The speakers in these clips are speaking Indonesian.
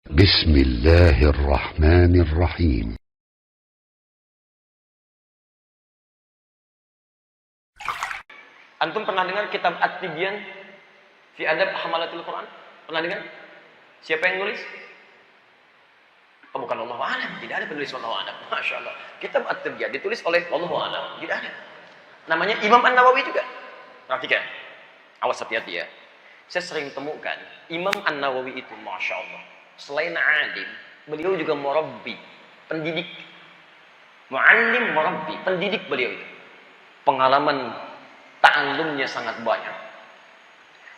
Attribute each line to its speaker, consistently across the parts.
Speaker 1: بسم الله الرحمن الرحيم.
Speaker 2: Antum pernah dengar kitab At-Tibyan fi Adab Hamalatil Quran? Pernah dengar? Siapa yang nulis? Oh, bukan Allahu a'lam, tidak ada penulis Allahu a'lam. Masya Allah. Kitab At-Tibyan ditulis oleh Allahu a'lam, tidak ada. Namanya Imam An-Nawawi juga. Perhatikan. Awas hati-hati ya. Saya sering temukan Imam An-Nawawi itu, Masya Allah, selain alim, beliau juga murabbi, pendidik. Mu'allim, murabbi, pendidik beliau itu. Pengalaman ta'allumnya sangat banyak.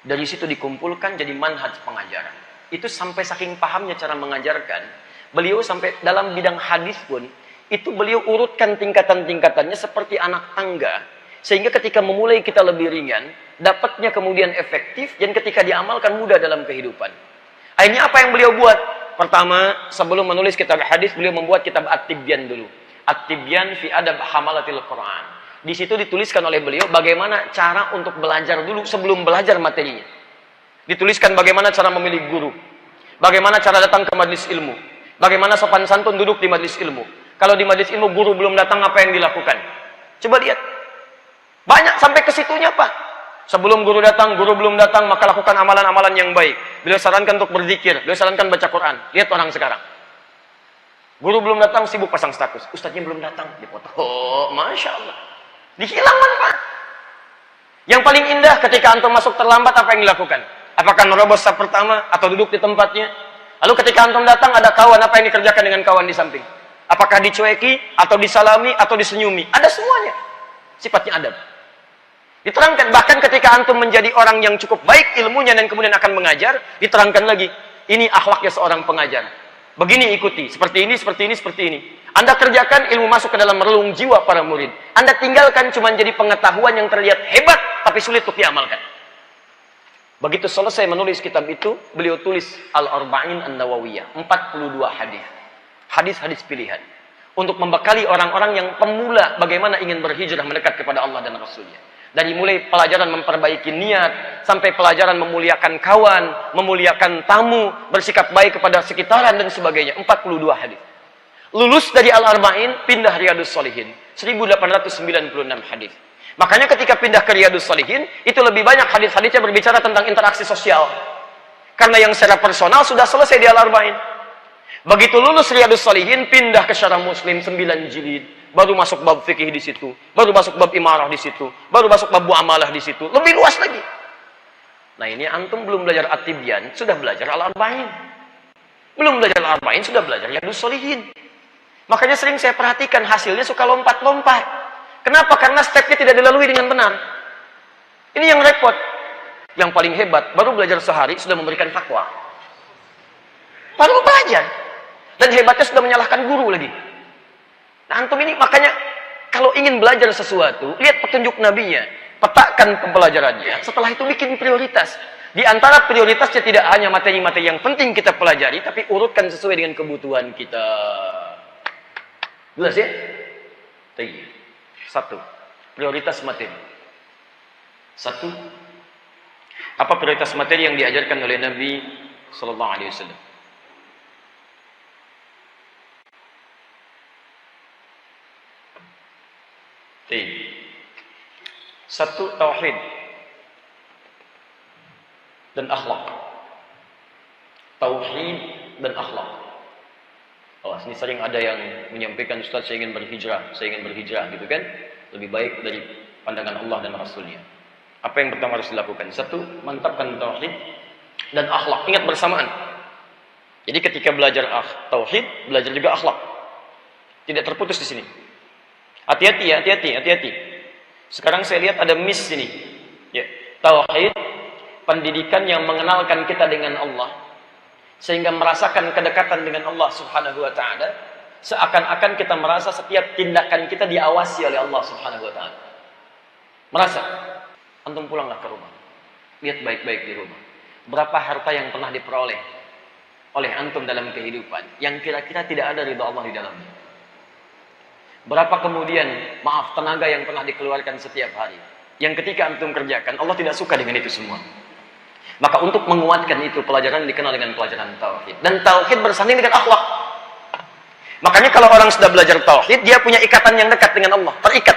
Speaker 2: Dari situ dikumpulkan jadi manhaj pengajaran. Itu sampai saking pahamnya cara mengajarkan, beliau sampai dalam bidang hadis pun, itu beliau urutkan tingkatan-tingkatannya seperti anak tangga. Sehingga ketika memulai kita lebih ringan, dapatnya kemudian efektif, dan ketika diamalkan mudah dalam kehidupan. Akhirnya apa yang beliau buat? Pertama, sebelum menulis kitab hadis, beliau membuat kitab At-Tibyan dulu. At-Tibyan fi Adab Hamalatil Quran. Di situ dituliskan oleh beliau bagaimana cara untuk belajar dulu sebelum belajar materinya. Dituliskan bagaimana cara memilih guru, bagaimana cara datang ke majelis ilmu, bagaimana sopan santun duduk di majelis ilmu. Kalau di majelis ilmu guru belum datang, apa yang dilakukan? Coba lihat. Banyak sampai ke situnya, Pak. Sebelum guru datang, guru belum datang, maka lakukan amalan-amalan yang baik. Beliau sarankan untuk berzikir, beliau sarankan baca Quran. Lihat orang sekarang. Guru belum datang, sibuk pasang status. Ustadznya belum datang, dipoto. Oh, Masya Allah. Dihilang manfaat. Yang paling indah ketika antum masuk terlambat, apa yang dilakukan? Apakah nerobos saf pertama atau duduk di tempatnya? Lalu ketika antum datang ada kawan, apa yang dikerjakan dengan kawan di samping? Apakah dicueki atau disalami atau disenyumi? Ada semuanya. Sifatnya adab. Diterangkan bahkan ketika antum menjadi orang yang cukup baik ilmunya dan kemudian akan mengajar, diterangkan lagi, ini akhlaknya seorang pengajar. Begini ikuti, seperti ini, seperti ini, seperti ini. Anda kerjakan, ilmu masuk ke dalam relung jiwa para murid. Anda tinggalkan cuma jadi pengetahuan yang terlihat hebat, tapi sulit untuk diamalkan. Begitu selesai menulis kitab itu, beliau tulis Al-Arba'in An-Nawawiyah, 42 hadis. Hadis-hadis pilihan. Untuk membekali orang-orang yang pemula bagaimana ingin berhijrah mendekat kepada Allah dan Rasulnya. Dari mulai pelajaran memperbaiki niat, sampai pelajaran memuliakan kawan, memuliakan tamu, bersikap baik kepada sekitaran dan sebagainya. 42 hadis. Lulus dari Al-Arba'in, pindah Riyadus Shalihin. 1896 hadis. Makanya ketika pindah ke Riyadus Shalihin, itu lebih banyak hadis-hadisnya berbicara tentang interaksi sosial. Karena yang secara personal sudah selesai di Al-Arba'in. Begitu lulus Riyadus Shalihin, pindah ke Syarah Muslim 9 jilid. Baru masuk bab fikih di situ, baru masuk bab imarah di situ, baru masuk bab muamalah di situ, lebih luas lagi. Nah ini antum belum belajar At-Tibyan, sudah belajar Al-Arba'in. Belum belajar Al-Arba'in, sudah belajar Riyadus Shalihin. Makanya sering saya perhatikan hasilnya suka lompat-lompat. Kenapa? Karena stepnya tidak dilalui dengan benar. Ini yang repot. Yang paling hebat, baru belajar sehari sudah memberikan fatwa. Baru belajar. Dan hebatnya sudah menyalahkan guru lagi. Nah, antum ini makanya kalau ingin belajar sesuatu, lihat petunjuk nabinya, petakan pembelajarannya. Setelah itu bikin prioritas. Di antara prioritasnya tidak hanya materi-materi yang penting kita pelajari, tapi urutkan sesuai dengan kebutuhan kita. Jelas ya? Satu, prioritas materi. Satu, apa prioritas materi yang diajarkan oleh Nabi Sallallahu Alaihi Wasallam? Satu, tauhid dan akhlak. Tauhid dan akhlak. Oh, ini sering ada yang menyampaikan, Ustaz, saya ingin berhijrah, gitu kan? Lebih baik dari pandangan Allah dan Rasulnya. Apa yang pertama harus dilakukan? Satu, mantapkan tauhid dan akhlak. Ingat bersamaan. Jadi ketika belajar tauhid, belajar juga akhlak. Tidak terputus di sini. Hati-hati ya, hati-hati. Sekarang saya lihat ada miss sini. Ya, tauhid, pendidikan yang mengenalkan kita dengan Allah sehingga merasakan kedekatan dengan Allah Subhanahu wa taala, seakan-akan kita merasa setiap tindakan kita diawasi oleh Allah Subhanahu wa taala. Merasa. Antum pulanglah ke rumah. Lihat baik-baik di rumah. Berapa harta yang pernah diperoleh oleh antum dalam kehidupan yang kira-kira tidak ada ridha Allah di dalamnya. Berapa kemudian, tenaga yang pernah dikeluarkan setiap hari. Yang ketika antum kerjakan, Allah tidak suka dengan itu semua. Maka untuk menguatkan itu, pelajaran dikenal dengan pelajaran tauhid. Dan tauhid bersanding dengan akhlak. Makanya kalau orang sudah belajar tauhid, dia punya ikatan yang dekat dengan Allah, terikat.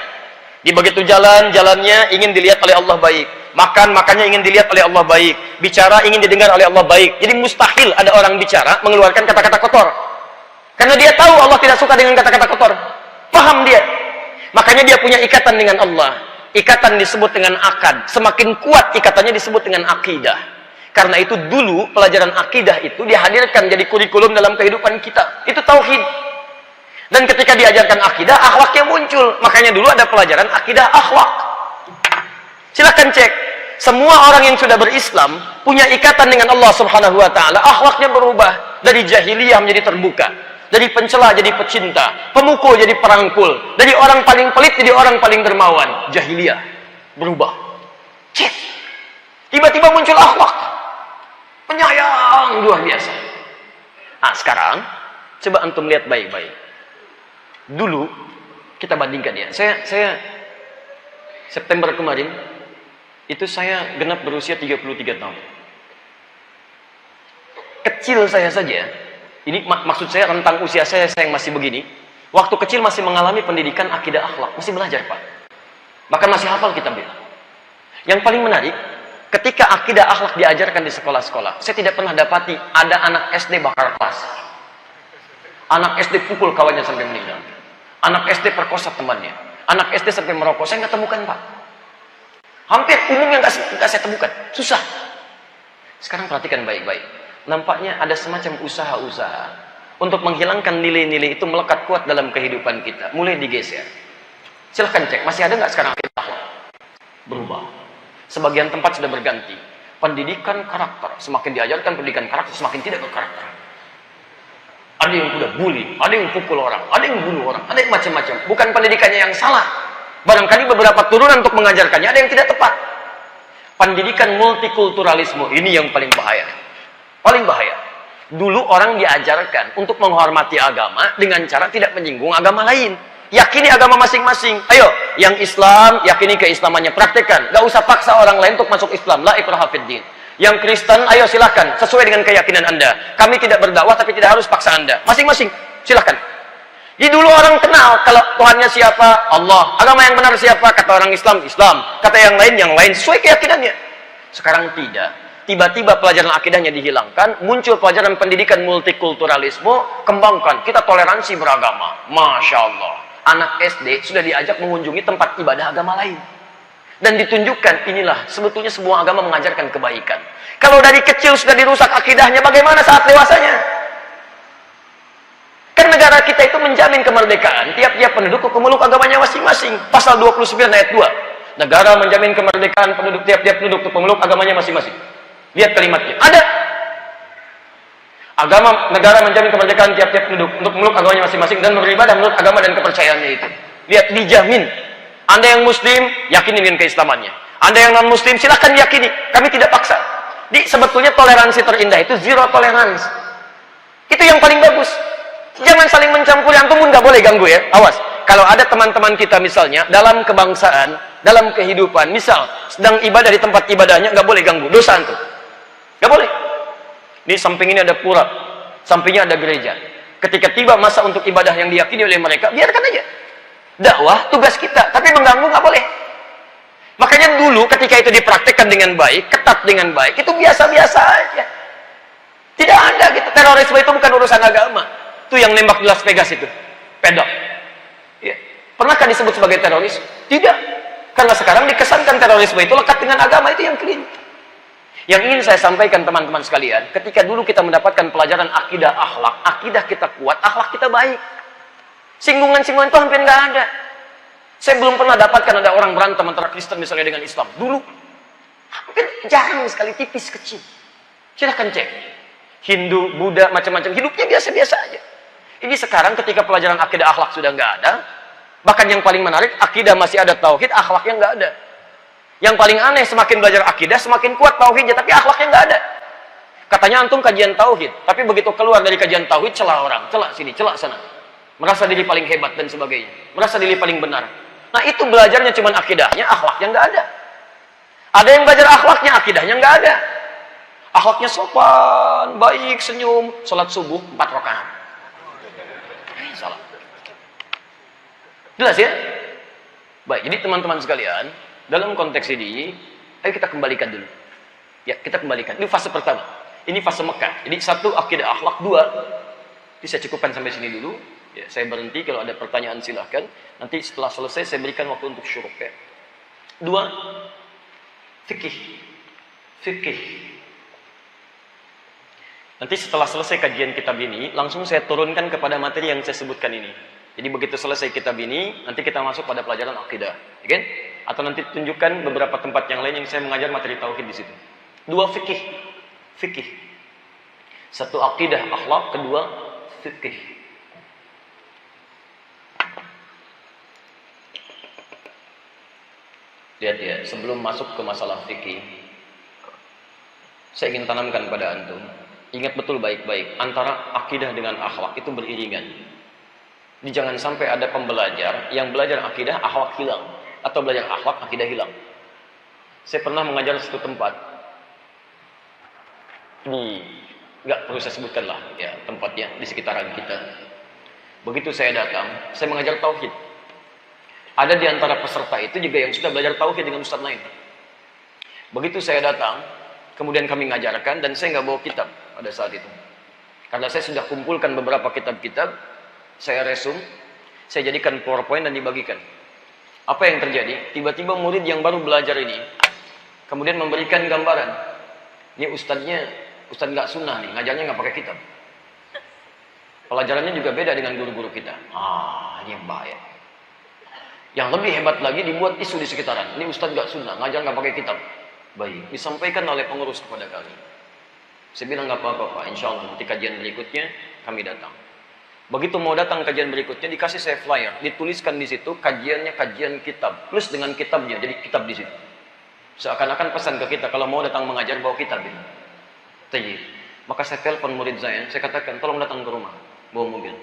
Speaker 2: Di begitu jalannya ingin dilihat oleh Allah baik. Makannya ingin dilihat oleh Allah baik. Bicara ingin didengar oleh Allah baik. Jadi mustahil ada orang bicara mengeluarkan kata-kata kotor. Karena dia tahu Allah tidak suka dengan kata-kata kotor. Paham dia. Makanya dia punya ikatan dengan Allah. Ikatan disebut dengan akad. Semakin kuat ikatannya disebut dengan akidah. Karena itu dulu pelajaran akidah itu dihadirkan jadi kurikulum dalam kehidupan kita. Itu tauhid. Dan ketika diajarkan akidah, akhlaknya muncul. Makanya dulu ada pelajaran akidah akhlak. Silahkan cek. Semua orang yang sudah berislam punya ikatan dengan Allah Subhanahu wa taala, akhlaknya berubah dari jahiliyah menjadi terbuka. Dari pencela jadi pecinta, pemukul jadi perangkul, dari orang paling pelit jadi orang paling dermawan. Jahiliyah berubah. Cek. Tiba-tiba muncul akhlak. Penyayang luar biasa. Nah, sekarang coba antum lihat baik-baik. Dulu kita bandingkan ya. Saya September kemarin itu saya genap berusia 33 tahun. Kecil saya saja. Ini maksud saya rentang usia saya yang masih begini. Waktu kecil masih mengalami pendidikan akidah akhlak, masih belajar, Pak. Bahkan masih hafal kitabnya. Yang paling menarik, ketika akidah akhlak diajarkan di sekolah-sekolah, saya tidak pernah dapati ada anak SD bakar kelas. Anak SD pukul kawannya sampai meninggal. Anak SD perkosa temannya. Anak SD sampai merokok. Saya nggak temukan, Pak. Hampir umumnya nggak saya temukan. Susah. Sekarang perhatikan baik-baik. Nampaknya ada semacam usaha-usaha untuk menghilangkan nilai-nilai itu melekat kuat dalam kehidupan kita. Mulai digeser. Silahkan cek. Masih ada nggak sekarang akidah akhlak? Berubah. Sebagian tempat sudah berganti. Pendidikan karakter. Semakin diajarkan pendidikan karakter, semakin tidak berkarakter. Ada yang udah bully, ada yang pukul orang, ada yang bunuh orang, ada yang macam-macam. Bukan pendidikannya yang salah. Barangkali beberapa turunan untuk mengajarkannya ada yang tidak tepat. Pendidikan multikulturalisme ini yang paling bahaya. Paling bahaya. Dulu orang diajarkan untuk menghormati agama dengan cara tidak menyinggung agama lain. Yakini agama masing-masing. Ayo, yang Islam, yakini keislamannya, praktekkan. Gak usah paksa orang lain untuk masuk Islam. La ikraha fid din. Yang Kristen, ayo silakan, sesuai dengan keyakinan Anda. Kami tidak berdakwah, tapi tidak harus paksa Anda. Masing-masing, silakan. Di dulu orang kenal, kalau Tuhannya siapa? Allah. Agama yang benar siapa? Kata orang Islam, Islam. Kata yang lain, sesuai keyakinannya. Sekarang tidak. Tiba-tiba pelajaran akidahnya dihilangkan, muncul pelajaran pendidikan multikulturalisme, kembangkan, kita toleransi beragama. Masya Allah. Anak SD sudah diajak mengunjungi tempat ibadah agama lain. Dan ditunjukkan, inilah sebetulnya semua agama mengajarkan kebaikan. Kalau dari kecil sudah dirusak akidahnya, bagaimana saat dewasanya? Kan negara kita itu menjamin kemerdekaan. Tiap-tiap penduduk memeluk agamanya masing-masing. Pasal 29 ayat 2. Negara menjamin kemerdekaan penduduk, tiap-tiap penduduk untuk memeluk agamanya masing-masing. Lihat kalimatnya. Ada. Negara menjamin kemerdekaan tiap-tiap penduduk untuk memeluk agamanya masing-masing dan beribadah menurut agama dan kepercayaannya itu. Lihat, dijamin. Anda yang muslim, yakini dengan keislamannya. Anda yang non-muslim, silahkan yakini. Kami tidak paksa. Sebetulnya toleransi terindah itu zero tolerance. Itu yang paling bagus. Jangan saling mencampuri. Antum pun nggak boleh ganggu ya. Awas. Kalau ada teman-teman kita misalnya, dalam kebangsaan, dalam kehidupan, misal, sedang ibadah di tempat ibadahnya, nggak boleh ganggu. Dosa antum. Nggak boleh. Di samping ini ada pura. Sampingnya ada gereja. Ketika tiba masa untuk ibadah yang diyakini oleh mereka, biarkan aja. Dakwah tugas kita, tapi mengganggu nggak boleh. Makanya dulu ketika itu dipraktekkan dengan baik, ketat dengan baik, itu biasa-biasa aja. Tidak ada gitu. Terorisme itu bukan urusan agama. Itu yang nembak di Las Vegas itu, pedok. Ya. Pernahkah disebut sebagai teroris? Tidak. Karena sekarang dikesankan terorisme itu lekat dengan agama, itu yang keliru. Yang ingin saya sampaikan teman-teman sekalian, ketika dulu kita mendapatkan pelajaran akidah akhlak, akidah kita kuat, akhlak kita baik. Singgungan-singgungan itu hampir nggak ada. Saya belum pernah dapatkan ada orang berantem antara Kristen misalnya dengan Islam. Dulu, hampir jarang sekali, tipis, kecil. Silahkan cek. Hindu, Buddha, macam-macam. Hidupnya biasa-biasa aja. Ini sekarang ketika pelajaran akidah akhlak sudah nggak ada, bahkan yang paling menarik, akidah masih ada tauhid, akhlaknya nggak ada. Yang paling aneh, semakin belajar akidah, semakin kuat tauhidnya, tapi akhlaknya nggak ada. Katanya antum kajian tauhid, tapi begitu keluar dari kajian tauhid, celah orang, celah sini, celah sana. Merasa diri paling hebat dan sebagainya. Merasa diri paling benar. Nah itu belajarnya cuma akidahnya, akhlaknya nggak ada. Ada yang belajar akhlaknya, akidahnya nggak ada. Akhlaknya sopan, baik, senyum, sholat subuh 4 rakaat. Salah. Jelas ya? Baik, jadi teman-teman sekalian, dalam konteks ini, ayo kita kembalikan dulu. Ya, kita kembalikan. Ini fase pertama. Ini fase Mekah. Jadi 1, akidah akhlak. 2, ini saya cukupkan sampai sini dulu. Ya, saya berhenti, kalau ada pertanyaan silahkan. Nanti setelah selesai, saya berikan waktu untuk syuruk. Ya. 2, fikih. Fikih. Nanti setelah selesai kajian kitab ini, langsung saya turunkan kepada materi yang saya sebutkan ini. Jadi begitu selesai kitab ini, nanti kita masuk pada pelajaran akidah. Ya kan? Atau nanti tunjukkan beberapa tempat yang lain yang saya mengajar materi tauhid di situ. 2, fikih. Fikih. 1, akidah akhlak, 2, fikih. Lihat ya, sebelum masuk ke masalah fikih, saya ingin tanamkan pada antum. Ingat betul baik-baik, antara akidah dengan akhlak itu beriringan. Jadi jangan sampai ada pembelajar yang belajar akidah, akhlak hilang. Atau belajar akhlak, akidah hilang. Saya pernah mengajar di satu tempat. Nggak perlu saya sebutkan lah ya, tempatnya di sekitaran kita. Begitu saya datang, saya mengajar tauhid. Ada di antara peserta itu juga yang sudah belajar tauhid dengan ustaz lain. Begitu saya datang, kemudian kami mengajarkan, dan saya nggak bawa kitab pada saat itu. Karena saya sudah kumpulkan beberapa kitab-kitab, saya resum, saya jadikan PowerPoint dan dibagikan. Apa yang terjadi? Tiba-tiba murid yang baru belajar ini, kemudian memberikan gambaran. Ini ustadznya, ustadz nggak sunnah nih, ngajarnya nggak pakai kitab. Pelajarannya juga beda dengan guru-guru kita. Ini yang bahaya. Yang lebih hebat lagi, dibuat isu di sekitaran. Ini ustadz nggak sunnah, ngajar nggak pakai kitab. Baik, disampaikan oleh pengurus kepada kami. Saya bilang nggak apa-apa Pak, insya Allah nanti kajian berikutnya kami datang. Begitu mau datang kajian berikutnya, dikasih saya flyer, dituliskan di situ kajiannya kajian kitab, plus dengan kitabnya, jadi kitab di situ. Seakan-akan pesan ke kita, kalau mau datang mengajar bawa kitab ini. Tayyib. Maka saya telepon murid saya katakan tolong datang ke rumah, bawa mobil.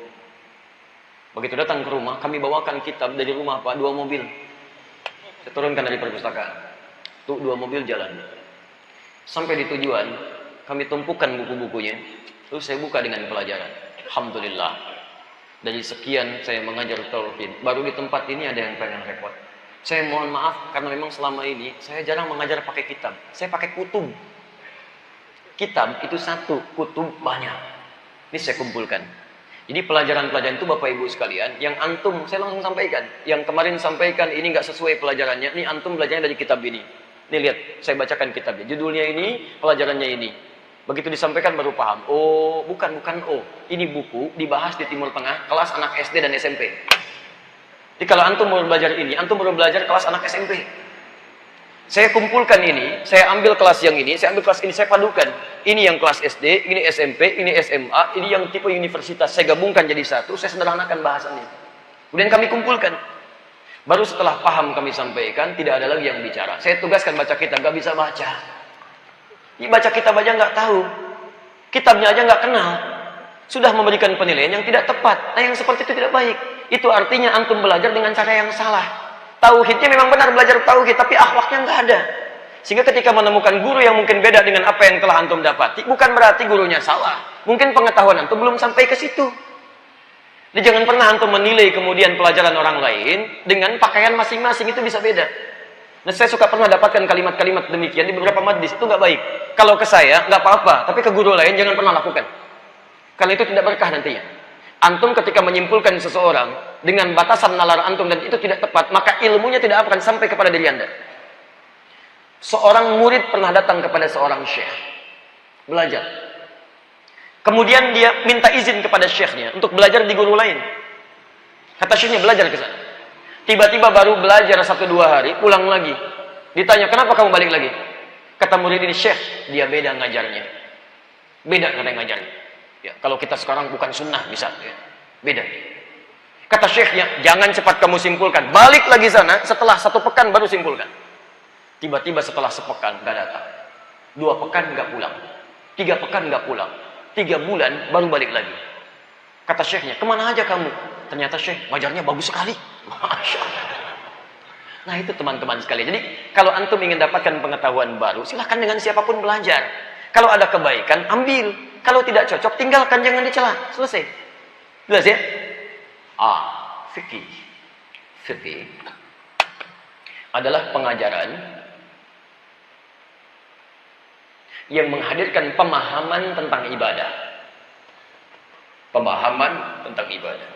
Speaker 2: Begitu datang ke rumah, kami bawakan kitab dari rumah Pak, 2 mobil. Saya turunkan dari perpustakaan. Tuh 2 mobil jalan. Sampai di tujuan, kami tumpukan buku-bukunya. Terus saya buka dengan pelajaran. Alhamdulillah. Dari sekian saya mengajar tauhid, baru di tempat ini ada yang pengen repot. Saya mohon maaf karena memang selama ini saya jarang mengajar pakai kitab. Saya pakai kutub. Kitab itu 1, kutub banyak. Ini saya kumpulkan. Jadi pelajaran-pelajaran itu Bapak Ibu sekalian, yang antum saya langsung sampaikan. Yang kemarin sampaikan ini nggak sesuai pelajarannya. Ini antum belajarnya dari kitab ini. Nih lihat, saya bacakan kitabnya. Judulnya ini, pelajarannya ini. Begitu disampaikan baru paham. Oh, bukan oh. Ini buku dibahas di Timur Tengah, kelas anak SD dan SMP. Jadi kalau antum baru belajar ini, antum baru belajar kelas anak SMP. Saya kumpulkan ini, saya ambil kelas yang ini, saya ambil kelas ini, saya padukan. Ini yang kelas SD, ini SMP, ini SMA, ini yang tipe universitas. Saya gabungkan jadi satu, saya sederhanakan bahasannya. Kemudian kami kumpulkan. Baru setelah paham kami sampaikan, tidak ada lagi yang bicara. Saya tugaskan baca kitab, nggak bisa baca. Ini baca kitab aja nggak tahu. Kitabnya aja nggak kenal. Sudah memberikan penilaian yang tidak tepat. Nah yang seperti itu tidak baik. Itu artinya antum belajar dengan cara yang salah. Tauhidnya memang benar belajar tauhid, tapi akhlaknya nggak ada. Sehingga ketika menemukan guru yang mungkin beda dengan apa yang telah antum dapati, bukan berarti gurunya salah. Mungkin pengetahuan antum belum sampai ke situ. Jadi jangan pernah antum menilai kemudian pelajaran orang lain dengan pakaian masing-masing, itu bisa beda. Nah saya suka pernah dapatkan kalimat-kalimat demikian di beberapa majlis, itu nggak baik. Kalau ke saya nggak apa-apa, tapi ke guru lain jangan pernah lakukan. Karena itu tidak berkah nantinya. Antum ketika menyimpulkan seseorang dengan batasan nalar antum dan itu tidak tepat, maka ilmunya tidak akan sampai kepada diri anda. Seorang murid pernah datang kepada seorang syekh belajar. Kemudian dia minta izin kepada syekhnya untuk belajar di guru lain. Kata syekhnya belajar ke sana. Tiba-tiba baru belajar 1-2 hari, pulang lagi. Ditanya, kenapa kamu balik lagi? Kata murid ini, syekh, dia beda ngajarnya. Beda katanya ngajarnya. Ya, kalau kita sekarang bukan sunnah misalnya, beda. Kata syekhnya, jangan cepat kamu simpulkan. Balik lagi sana, setelah 1 pekan baru simpulkan. Tiba-tiba setelah sepekan gak datang. 2 pekan gak pulang. 3 pekan gak pulang. 3 bulan baru balik lagi. Kata syekhnya, kemana aja kamu? Ternyata syekh, ngajarnya bagus sekali. Masya Allah. Nah itu teman-teman sekalian. Jadi kalau antum ingin dapatkan pengetahuan baru, silahkan dengan siapapun belajar. Kalau ada kebaikan, ambil. Kalau tidak cocok, tinggalkan, jangan dicela. Selesai. Jelas ya? Fikih. Fikih adalah pengajaran yang menghadirkan pemahaman tentang ibadah. Pemahaman tentang ibadah.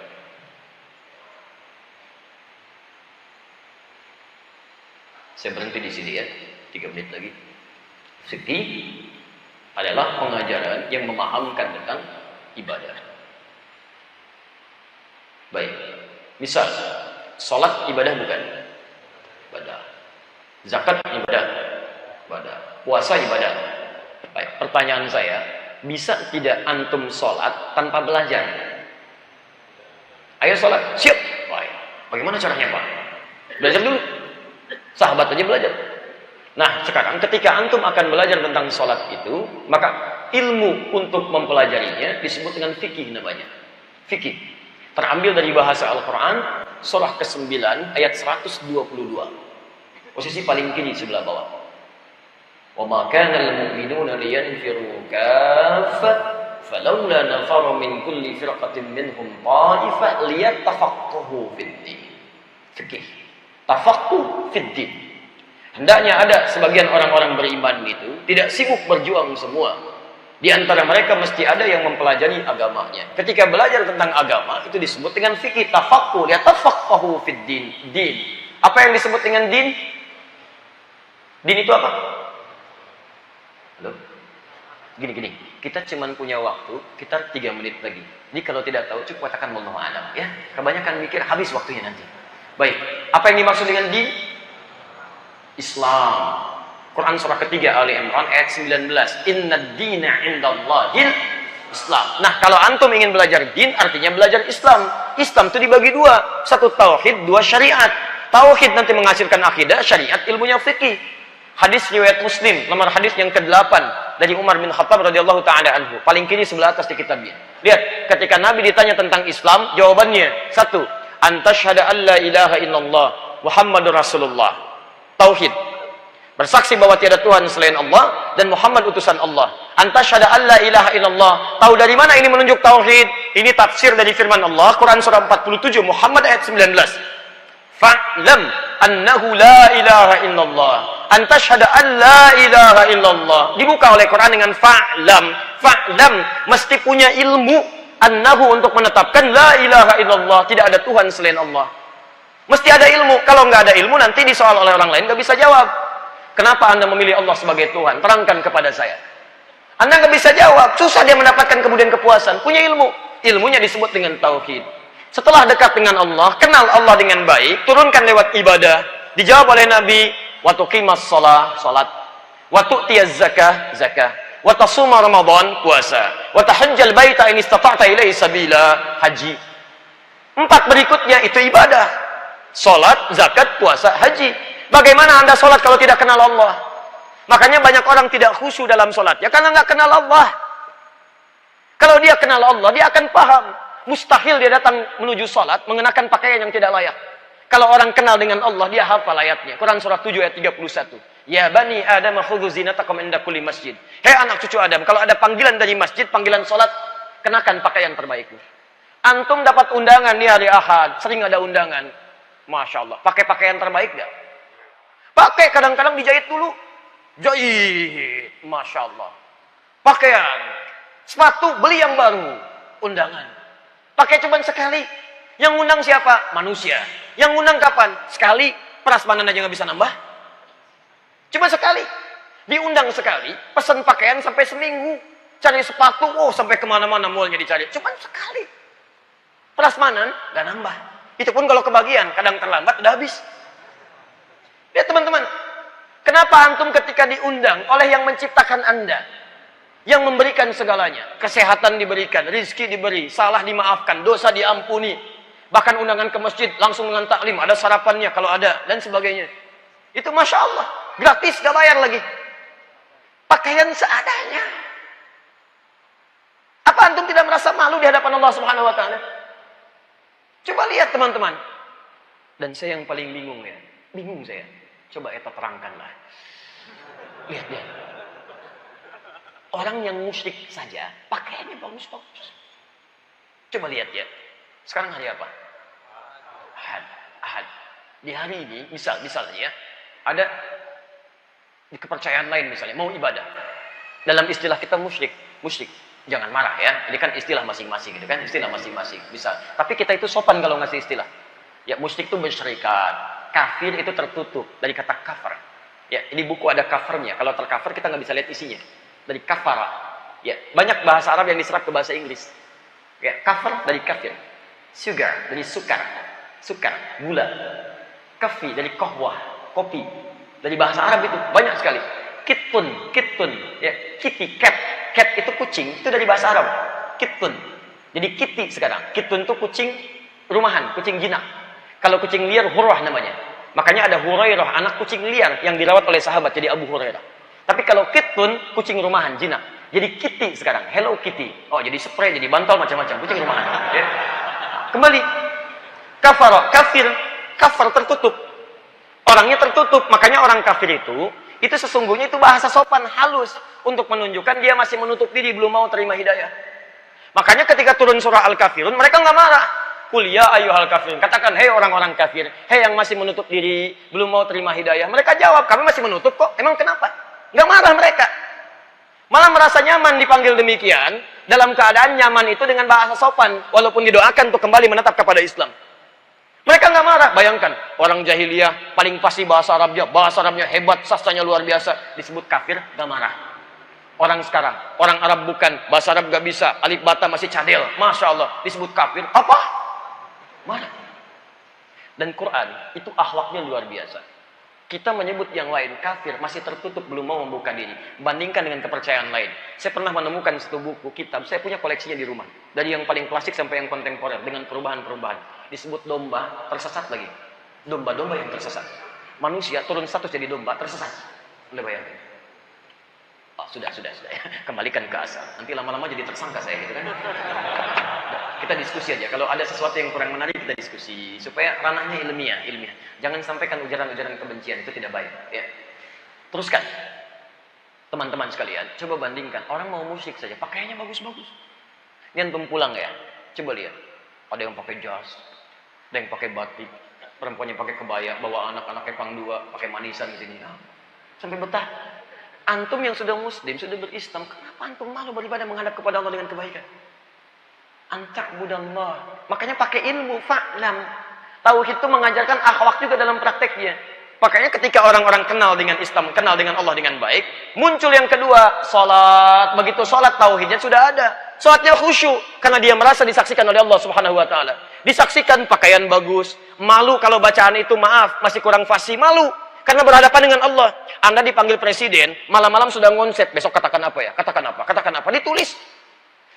Speaker 2: Saya berhenti di sini ya, 3 menit lagi. Fikih adalah pengajaran yang memahamkan tentang ibadah. Baik, misal, sholat ibadah bukan? Ibadah. Zakat ibadah? Ibadah. Puasa ibadah? Baik, pertanyaan saya, bisa tidak antum sholat tanpa belajar? Ayo sholat, siap. Baik. Bagaimana caranya Pak? Belajar dulu. Sahabat aja belajar. Nah, sekarang ketika antum akan belajar tentang sholat itu, maka ilmu untuk mempelajarinya disebut dengan fikih namanya. Fikih. Terambil dari bahasa Al-Quran, surah ke-9, ayat 122. Posisi paling kiri sebelah bawah. وَمَا كَانَ الْمُؤْمِنُونَ لِيَنْفِرُوا كَافَّةً فَلَوْلَا نَفَرَ مِنْ كُلِّ فِرْقَةٍ مِّنْهُمْ طَائِفَةٌ لِيَتَّفَقَّهُوا فِي الدِّينِ. Fikih. Tafaqquh fid din. Hendaknya ada sebagian orang-orang beriman itu tidak sibuk berjuang semua. Di antara mereka mesti ada yang mempelajari agamanya. Ketika belajar tentang agama itu disebut dengan fikih. Tafaqquh, yatafaqahu fid din. Din. Apa yang disebut dengan din? Din itu apa? Halo? Gini. Kita cuma punya waktu sekitar 3 menit lagi. Jadi kalau tidak tahu cukup katakan wallahu a'lam ya. Kebanyakan mikir habis waktunya nanti. Baik, apa yang dimaksud dengan din? Islam. Quran surah ketiga Ali Imran ayat 19. Inna dina indallahil Islam. Nah, kalau antum ingin belajar din, artinya belajar Islam. Islam itu dibagi 2. 1 tauhid, 2 syariat. Tauhid nanti menghasilkan akidah, syariat ilmunya fikih. Hadis riwayat Muslim, nomor hadis yang ke-8 dari Umar bin Khattab radhiyallahu taala anhu. Paling kiri sebelah atas di kitabnya. Lihat, ketika Nabi ditanya tentang Islam, jawabannya 1. Antashhada an la ilaha illallah Muhammadur Rasulullah. Tauhid. Bersaksi bahwa tiada Tuhan selain Allah dan Muhammad utusan Allah. Antashhada an la ilaha illallah. Tahu dari mana ini menunjuk tauhid? Ini tafsir dari firman Allah, Quran surah 47 Muhammad ayat 19. Fa'lam annahu la ilaha illallah. Antashhada an la ilaha illallah. Dibuka oleh Quran dengan fa'lam. Fa'lam mesti punya ilmu. Annahu untuk menetapkan la ilaha illallah, tidak ada Tuhan selain Allah. Mesti ada ilmu. Kalau nggak ada ilmu nanti disoal oleh orang lain nggak bisa jawab. Kenapa Anda memilih Allah sebagai Tuhan? Terangkan kepada saya. Anda nggak bisa jawab. Susah dia mendapatkan kemudian kepuasan. Punya ilmu. Ilmunya disebut dengan tauhid. Setelah dekat dengan Allah, kenal Allah dengan baik, turunkan lewat ibadah. Dijawab oleh Nabi, wa tuqimas shalah, salat. Wa tu'tiyaz zakah, zakah. Wa tasuma Ramadan, puasa. Wa tahajjal baita in istata'ta ilaihi sabila, haji. 4 berikutnya itu ibadah. Salat, zakat, puasa, haji. Bagaimana Anda salat kalau tidak kenal Allah? Makanya banyak orang tidak khusyuk dalam salat. Ya karena nggak kenal Allah. Kalau dia kenal Allah, dia akan paham. Mustahil dia datang menuju salat mengenakan pakaian yang tidak layak. Kalau orang kenal dengan Allah, dia hafal ayatnya. Quran surah 7 ayat 31. Ya bani Adam khudhu zinatakum inda kulli masjid. Hei anak cucu Adam, kalau ada panggilan dari masjid, panggilan salat, kenakan pakaian terbaikmu. Antum dapat undangan di hari Ahad, sering ada undangan. Masya Allah, pakai pakaian terbaik gak? Pakai, kadang-kadang dijahit dulu. Jahit, Masya Allah. Pakaian, sepatu, beli yang baru. Undangan. Pakai cuma sekali. Yang undang siapa? Manusia. Yang undang kapan? Sekali. Prasmanan aja nggak bisa nambah. Cuma sekali. Diundang sekali, pesan pakaian sampai seminggu. Cari sepatu, sampai kemana-mana mallnya dicari. Cuma sekali. Prasmanan, nggak nambah. Itu pun kalau kebagian, kadang terlambat, udah habis. Lihat teman-teman. Kenapa antum ketika diundang oleh yang menciptakan Anda, yang memberikan segalanya, kesehatan diberikan, rizki diberi, salah dimaafkan, dosa diampuni, bahkan undangan ke masjid langsung dengan taklim, ada sarapannya kalau ada, dan sebagainya. Itu Masya Allah, gratis, gak bayar lagi. Pakaian seadanya. Apa antum tidak merasa malu di hadapan Allah Subhanahu wa Ta'ala? Coba lihat teman-teman. Dan saya yang paling bingung ya, bingung saya. Coba eta terangkanlah. Lihat. Orang yang musyrik saja pakaiannya bagus-bagus. Coba lihat ya. Sekarang hari apa? Ahad. Ahad. Di hari ini, misalnya ya, ada di kepercayaan lain misalnya, mau ibadah. Dalam istilah kita musyrik. Jangan marah ya. Ini kan istilah masing-masing gitu kan, istilah masing-masing. Bisa. Tapi kita itu sopan kalau ngasih istilah. Ya, musyrik itu bersyirikat. Kafir itu tertutup dari kata kafir. Ya, ini buku ada covernya. Kalau tercover kita nggak bisa lihat isinya. Dari kafara. Ya, banyak bahasa Arab yang diserap ke bahasa Inggris. Ya, kafir dari kafir. Sugar dari sukar, gula. Kafi dari kohwah, kopi. Dari bahasa Arab itu banyak sekali. Kitun, ya, kitty, cat itu kucing, itu dari bahasa Arab. Kitun. Jadi kitty sekarang. Kitun itu kucing rumahan, kucing jinak. Kalau kucing liar hurrah namanya. Makanya ada Hurairah, anak kucing liar yang dirawat oleh sahabat jadi Abu Hurairah. Tapi kalau kitun, kucing rumahan, jinak. Jadi kitty sekarang, Hello Kitty. Oh, jadi spray, jadi bantal macam-macam, kucing rumahan. Ya. Kembali. Kafir tertutup. Orangnya tertutup, makanya orang kafir itu sesungguhnya itu bahasa sopan, halus untuk menunjukkan dia masih menutup diri, belum mau terima hidayah. Makanya ketika turun surah Al-Kafirun, mereka nggak marah. Qul ya ayyuhal kafirun. Katakan, hei orang-orang kafir, hei yang masih menutup diri, belum mau terima hidayah. Mereka jawab, kami masih menutup kok. Emang kenapa? Nggak marah mereka. Malah merasa nyaman dipanggil demikian, dalam keadaan nyaman itu dengan bahasa sopan, walaupun didoakan untuk kembali menetap kepada Islam. Mereka nggak marah. Bayangkan, orang jahiliyah paling pasti bahasa Arabnya hebat, sastranya luar biasa, disebut kafir, nggak marah. Orang sekarang, orang Arab bukan, bahasa Arab nggak bisa, alif bata masih cadel, masya Allah, disebut kafir, apa? Marah. Dan Quran itu akhlaknya luar biasa. Kita menyebut yang lain kafir, masih tertutup, belum mau membuka diri. Bandingkan dengan kepercayaan lain. Saya pernah menemukan satu buku kitab, saya punya koleksinya di rumah. Dari yang paling klasik sampai yang kontemporer, dengan perubahan-perubahan. Disebut domba, tersesat lagi. Domba-domba yang tersesat. Manusia turun status jadi domba, tersesat. Anda bayangkan. Oh, sudah. Kembalikan ke asal. Nanti lama-lama jadi tersangka saya gitu kan. Kita diskusi aja. Kalau ada sesuatu yang kurang menarik, kita diskusi. Supaya ranahnya ilmiah. Jangan sampaikan ujaran-ujaran kebencian. Itu tidak baik. Ya. Teruskan. Teman-teman sekalian, coba bandingkan. Orang mau musyrik saja, pakaiannya bagus-bagus. Ini antum pulang ya. Coba lihat. Ada yang pakai jas. Ada yang pakai batik. Perempuannya pakai kebaya. Bawa anak-anaknya pang dua. Pakai manisan di sini. Sampai betah. Antum yang sudah muslim, sudah berislam, kenapa antum malu beribadah menghadap kepada Allah dengan kebaikan? Antak budallah. Makanya pakai ilmu, fa'lam. Tauhid itu mengajarkan akhlak juga dalam prakteknya. Makanya ketika orang-orang kenal dengan Islam, kenal dengan Allah dengan baik, muncul yang kedua, salat. Begitu salat, tauhidnya sudah ada. Salatnya khusyuk karena dia merasa disaksikan oleh Allah Subhanahu wa taala. Disaksikan pakaian bagus, malu kalau bacaan itu maaf, masih kurang fasih, malu. Karena berhadapan dengan Allah. Anda dipanggil presiden, malam-malam sudah ngonsep. Besok katakan apa ya? Katakan apa? Ditulis.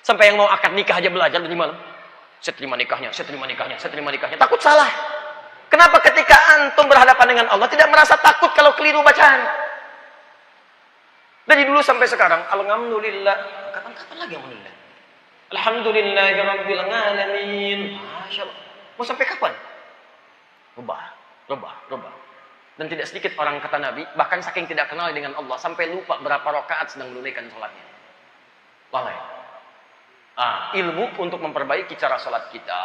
Speaker 2: Sampai yang mau akad nikah aja belajar dari malam. Saya terima nikahnya. Takut salah. Kenapa ketika antum berhadapan dengan Allah tidak merasa takut kalau keliru bacaan? Dari dulu sampai sekarang, alhamdulillah. Kapan lagi alhamdulillah? Alhamdulillahirabbil alamin. Masya Allah. Mau sampai kapan? Rubah. Dan tidak sedikit orang kata Nabi, bahkan saking tidak kenal dengan Allah, sampai lupa berapa rakaat sedang menunaikan sholatnya. Lalai. Ilmu untuk memperbaiki cara sholat kita,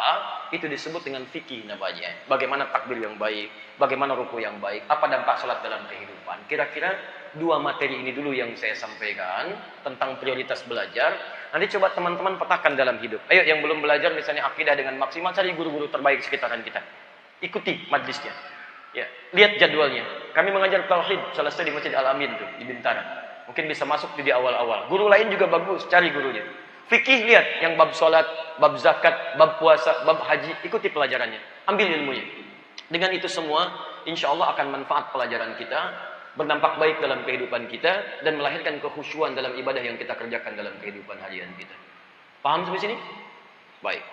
Speaker 2: itu disebut dengan fikih namanya. Bagaimana takbir yang baik, bagaimana ruku yang baik, apa dampak sholat dalam kehidupan. Kira-kira 2 materi ini dulu yang saya sampaikan, tentang prioritas belajar. Nanti coba teman-teman petakan dalam hidup. Ayo yang belum belajar misalnya akidah dengan maksimal, cari guru-guru terbaik sekitaran kita. Ikuti majlisnya. Ya, lihat jadwalnya. Kami mengajar tauhid selesai di Masjid Al-Amin tuh di Bintara. Mungkin bisa masuk di awal-awal. Guru lain juga bagus, cari gurunya. Fikih lihat yang bab salat, bab zakat, bab puasa, bab haji, ikuti pelajarannya. Ambil ilmunya. Dengan itu semua, insya Allah akan manfaat pelajaran kita, berdampak baik dalam kehidupan kita dan melahirkan kekhusyuan dalam ibadah yang kita kerjakan dalam kehidupan harian kita. Paham sampai sini? Baik.